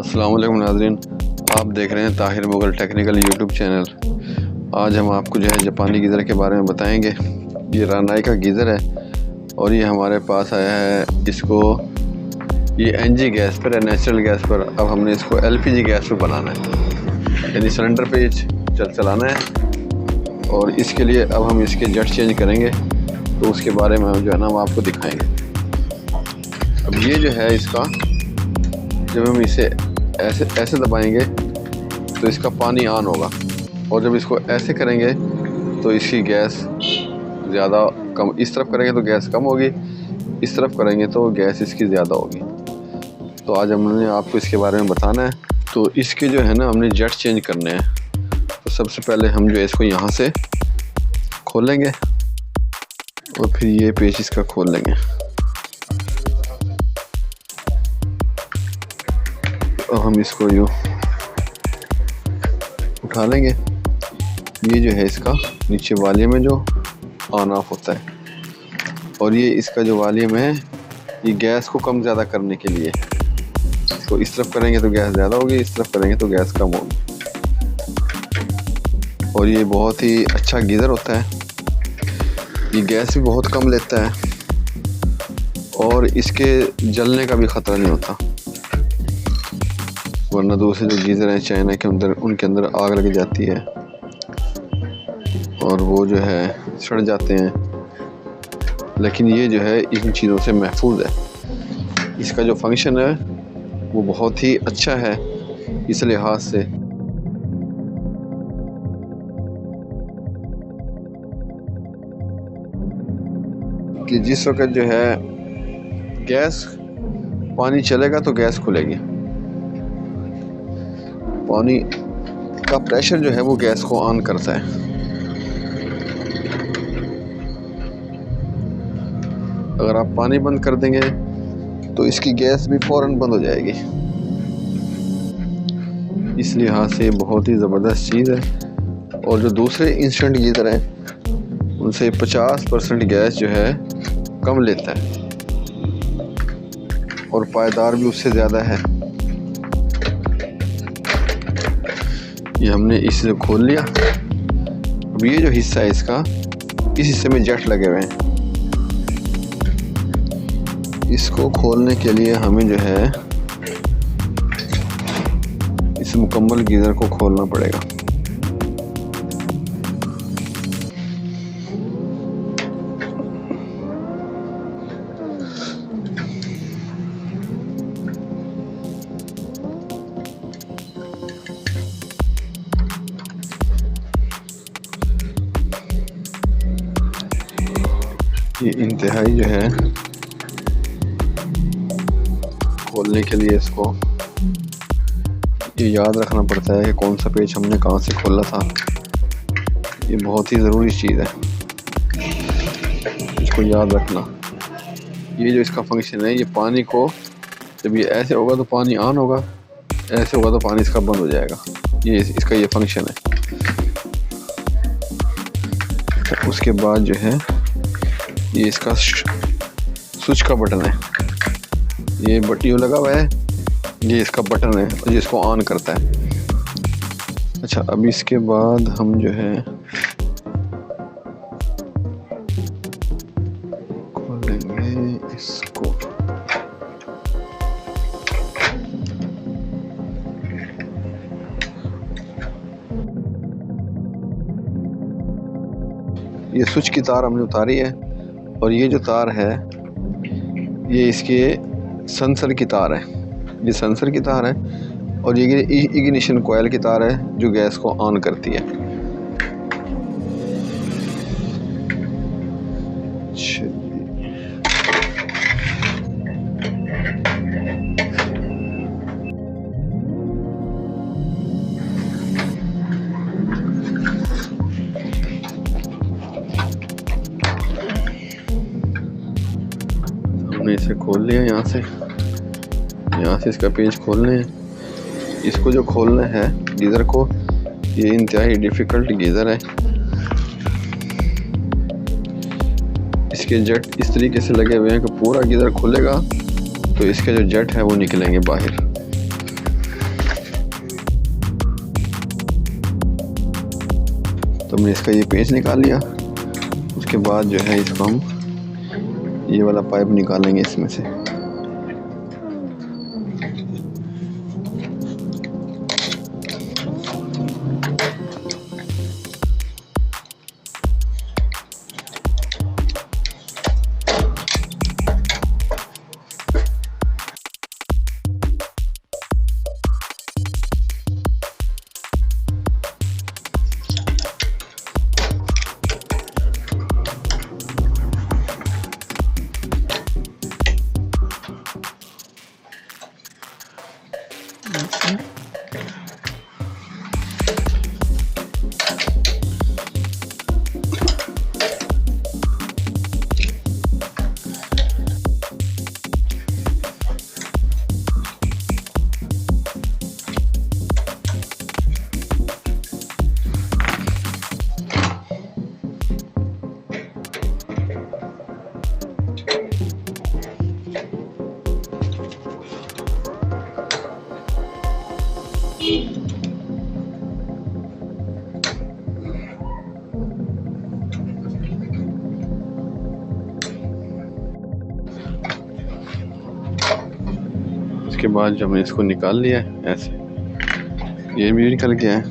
अस्सलाम वालेकुम नाज़रीन, आप देख रहे हैं Tahir Mughal technical YouTube channel. आज हम आपको जो है जापानी गीज़र के बारे में बताएंगे। ये रानाई का गीज़र है और ये हमारे पास आया है। इसको ये एनजी गैस पर है, नेचुरल गैस पर। अब हमने इसको एलपीजी गैस पर बनाना है, यानी सिलेंडर पे चलाना है। और इसके लिए अब हम इसके जेट चेंज करेंगे, तो उसके बारे में जो है ना हम आपको दिखाएंगे। अब ये जो है इसका, जब हम इसे ऐसे दबाएंगे तो इसका पानी ऑन होगा, और जब इसको ऐसे करेंगे तो इसकी गैस ज़्यादा कम, इस तरफ करेंगे तो गैस कम होगी, इस तरफ करेंगे तो गैस इसकी ज़्यादा होगी। तो आज हमने आपको इसके बारे में बताना है। तो इसके जो है ना हमने जेट चेंज करने हैं। तो सबसे पहले हम जो है इसको यहाँ से खोलेंगे और फिर ये पेच इसका खोल लेंगे। तो हम इसको यूँ उठा लेंगे। ये जो है इसका नीचे वॉल्यूम है जो ऑन ऑफ होता है, और ये इसका जो वॉल्यूम है ये गैस को कम ज़्यादा करने के लिए। तो इस तरफ करेंगे तो गैस ज़्यादा होगी, इस तरफ करेंगे तो गैस कम होगी। और ये बहुत ही अच्छा गीज़र होता है। ये गैस भी बहुत कम लेता है और इसके जलने का भी ख़तरा नहीं होता, वरना दूसरे जो गीज़र हैं चाइना के अंदर, उनके अंदर आग लग जाती है और वो जो है सड़ जाते हैं। लेकिन ये जो है इन चीज़ों से महफूज है। इसका जो फंक्शन है वो बहुत ही अच्छा है इस लिहाज से। कि जिस वक्त जो है गैस पानी चलेगा तो गैस खुलेगी। पानी का प्रेशर जो है वो गैस को ऑन करता है। अगर आप पानी बंद कर देंगे तो इसकी गैस भी फौरन बंद हो जाएगी। इस लिहाज से बहुत ही ज़बरदस्त चीज़ है। और जो दूसरे इंस्टेंट गीज़र हैं उनसे 50% गैस जो है कम लेता है और पायदार भी उससे ज़्यादा है। ये हमने इसे खोल लिया। अब ये जो हिस्सा है इसका, इस हिस्से में जेट लगे हुए हैं। इसको खोलने के लिए हमें जो है इस मुकम्मल गीज़र को खोलना पड़ेगा। ये इंतहाई जो है खोलने के लिए इसको ये याद रखना पड़ता है कि कौन सा पेज हमने कहाँ से खोला था। ये बहुत ही ज़रूरी चीज़ है, इसको याद रखना। ये जो इसका फंक्शन है, ये पानी को जब ये ऐसे होगा तो पानी ऑन होगा, ऐसे होगा तो पानी इसका बंद हो जाएगा। ये इसका ये फंक्शन है। उसके बाद जो है ये इसका स्विच का बटन है। ये बटन लगा हुआ है, ये इसका बटन है और जिसको ऑन करता है। अच्छा, अब इसके बाद हम जो है खोलेंगे इसको। ये स्विच की तार हमने उतारी है, और ये जो तार है ये इसके सेंसर की तार है। ये सेंसर की तार है और ये इग्निशन कॉइल की तार है जो गैस को ऑन करती है। हमने इसे खोल लिया। यहाँ से इसका पेज खोलने हैं। इसको जो खोलना है गीज़र को, ये इंतहाई डिफ़िकल्ट गीज़र है। इसके जेट इस तरीके से लगे हुए हैं कि पूरा गीज़र खुलेगा तो इसके जो जेट है वो निकलेंगे बाहर। हमने इसका ये पेच निकाल लिया। उसके बाद जो है इसको हम ये वाला पाइप निकालेंगे इसमें से। इसके बाद जो हमने इसको निकाल लिया है ऐसे, ये भी निकल गया है।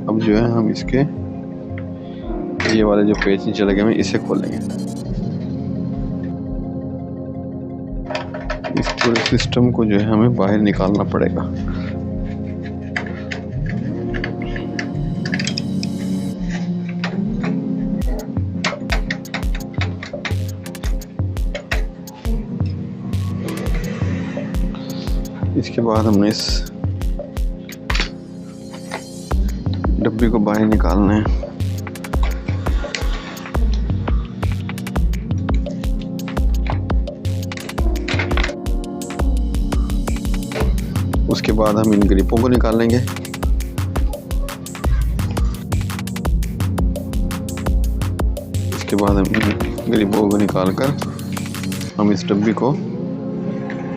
अब जो है हम इसके ये वाले जो पेच नीचे लगे हुए हैं इसे खोलेंगे। इस पूरे सिस्टम को जो है हमें बाहर निकालना पड़ेगा। इसके बाद हमने इस डब्बी को बाहर निकालना है। उसके बाद हम इन ग्रिपों को निकालेंगे। इसके बाद हम इन ग्रिपों को निकालकर हम इस डब्बी को,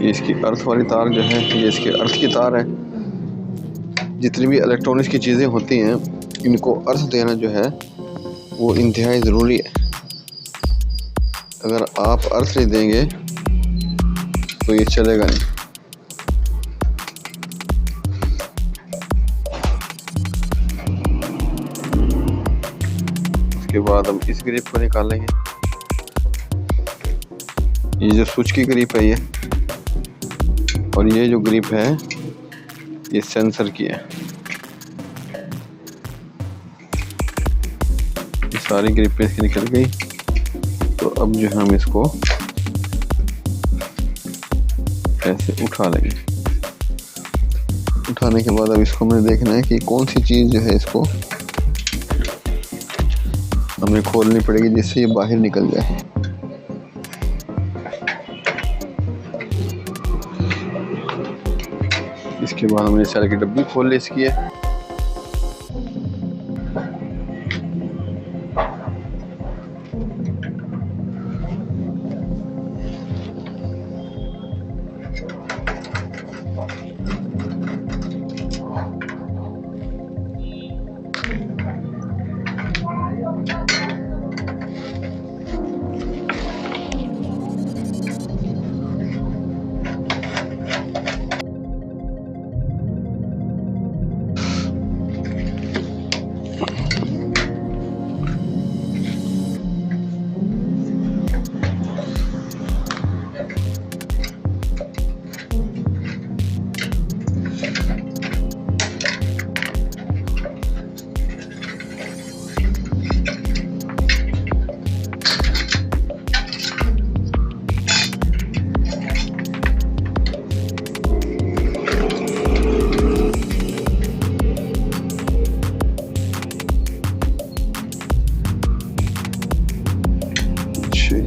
ये इसकी अर्थ वाली तार जो है, ये इसके अर्थ की तार है। जितनी भी इलेक्ट्रॉनिक्स की चीज़ें होती हैं इनको अर्थ देना जो है वो इंतहाई ज़रूरी है। अगर आप अर्थ नहीं देंगे तो ये चलेगा नहीं। उसके बाद हम इस ग्रिप को निकालेंगे। ये जो स्विच की ग्रिप है ये, और ये जो ग्रिप है ये सेंसर की है। ये सारी ग्रिपें इसकी निकल गई। तो अब जो है हम इसको ऐसे उठा लेंगे। उठाने के बाद अब इसको हमें देखना है कि कौन सी चीज़ जो है इसको हमें खोलनी पड़ेगी जिससे ये बाहर निकल जाए। इसके बाद हमने सारे की डब्बी खोल ली इसकी है।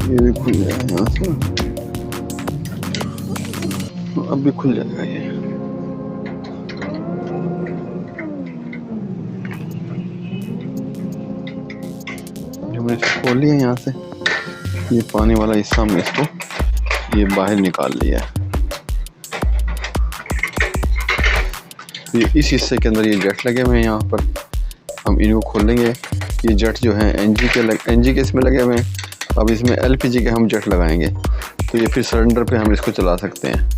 ये भी खुल जाएगा यहाँ से, अब भी खुल जाएगा ये। जब मैंने इसको खोल लिया यहाँ से, ये पानी वाला हिस्सा हमने इसको ये बाहर निकाल लिया है। ये इस हिस्से के अंदर ये जेट लगे हुए हैं यहाँ पर, हम इनको खोलेंगे। ये जट जो है एनजी के इसमें लगे हुए हैं। अब इसमें एलपीजी के हम जट लगाएंगे, तो ये फिर सिलेंडर पे हम इसको चला सकते हैं।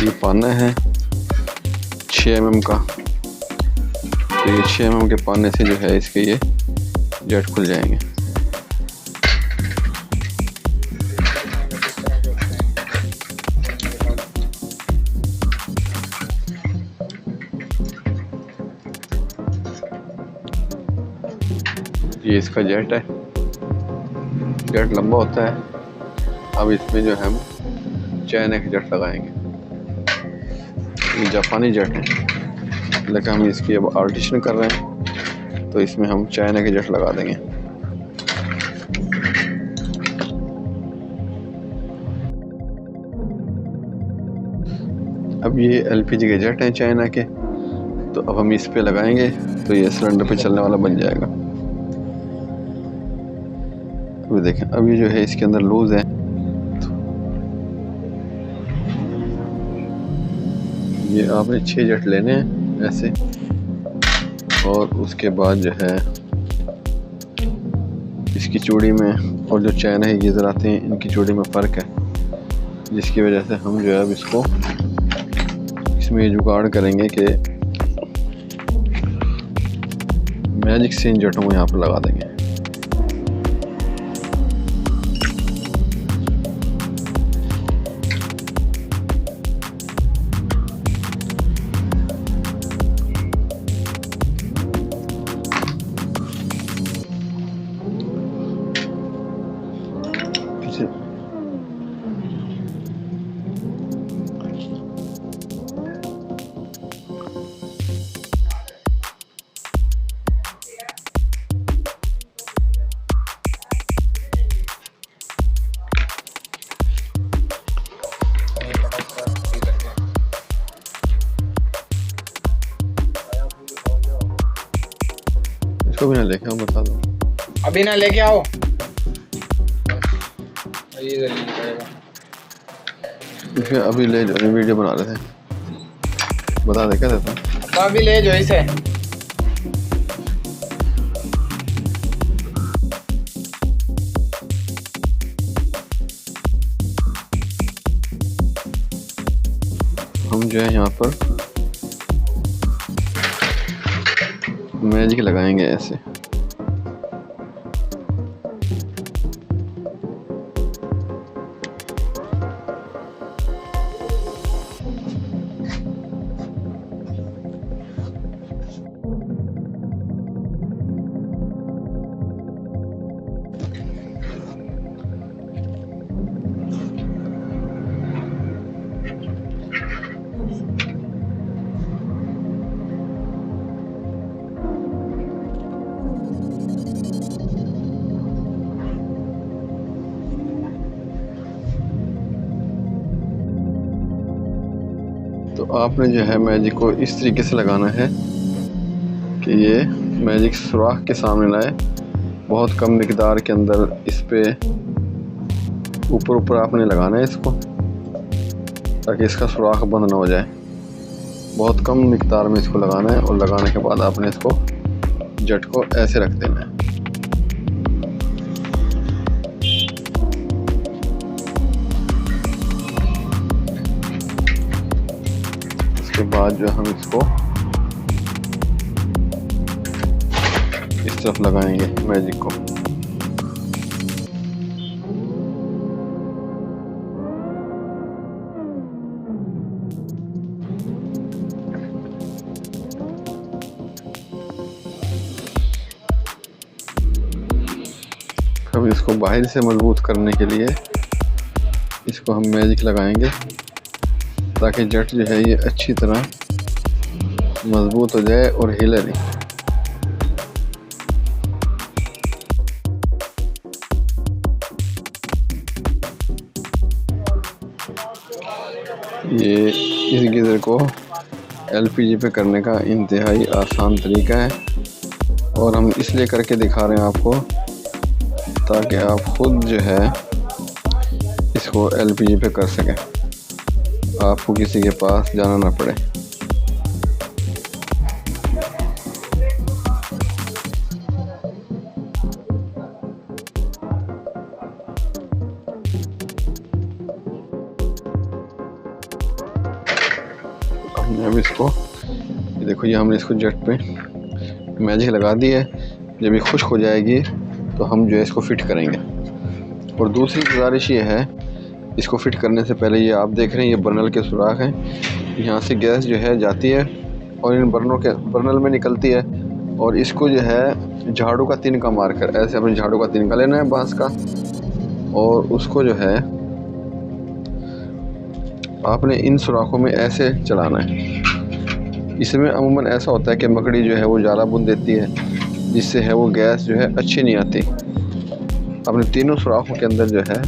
ये पाना है 6 mm का, तो ये 6 mm के पाने से जो है इसके ये जट खुल जाएंगे। ये इसका जेट है, जेट लंबा होता है। अब इसमें जो है हम चाइना के जेट लगाएंगे। ये जापानी जेट है, लेकिन हम इसकी अब आर्टिशन कर रहे हैं, तो इसमें हम चाइना के जेट लगा देंगे। अब ये एलपीजी के जेट हैं चाइना के, तो अब हम इस पे लगाएंगे तो ये सिलेंडर पे चलने वाला बन जाएगा। अभी देखें, अब ये जो है इसके अंदर लूज है, ये आपने 6 जेट लेने हैं ऐसे, और उसके बाद जो है इसकी चूड़ी में और जो चाइना के गीज़र आते हैं इनकी चूड़ी में फ़र्क है, जिसकी वजह से हम जो है अब इसको इसमें ये जुगाड़ करेंगे कि मैजिक से इन जटों को यहाँ पर लगा देंगे। इसको भी ना लेके आओ, बता दो। अभी ना लेके आओ, ये जल्दी निकलेगा। इसे अभी ले जाओ, वीडियो बना रहे थे, बता दे क्या देता। तो अभी ले जाओ इसे। हम जो है यहाँ पर मैजिक लगाएंगे ऐसे। तो आपने जो है मैजिक को इस तरीके से लगाना है कि ये मैजिक सुराख के सामने लाए, बहुत कम मिकदार के अंदर इस पे ऊपर आपने लगाना है इसको, ताकि इसका सुराख बंद ना हो जाए। बहुत कम मिकदार में इसको लगाना है, और लगाने के बाद आपने इसको जट को ऐसे रख देना है। उसके बाद जो हम इसको इस तरफ लगाएंगे मैजिक को। अब इसको बाहर से मजबूत करने के लिए इसको हम मैजिक लगाएंगे, ताकि जट जो है ये अच्छी तरह मजबूत हो जाए और हिले नहीं। ये इस गीज़र को एलपीजी पे करने का इंतहाई आसान तरीका है, और हम इसलिए करके दिखा रहे हैं आपको, ताकि आप खुद जो है इसको LPG पे कर सकें, आपको किसी के पास जाना ना पड़े। हमने अब इसको देखो, ये हमने इसको जेट पे मैजिक लगा दी है। जब ये खुश्क हो जाएगी तो हम जो है इसको फिट करेंगे। और दूसरी गुजारिश ये है, इसको फिट करने से पहले ये आप देख रहे हैं ये बर्नल के सुराख हैं, यहाँ से गैस जो है जाती है और इन बर्नल में निकलती है। और इसको जो है झाड़ू का तिनका मारकर, ऐसे अपने झाड़ू का तिनका लेना है बांस का, और उसको जो है आपने इन सुराखों में ऐसे चलाना है। इसमें अमूमन ऐसा होता है कि मकड़ी जो है वो जाला बुन देती है, जिससे है वो गैस जो है अच्छी नहीं आती। अपने तीनों सुराखों के अंदर जो है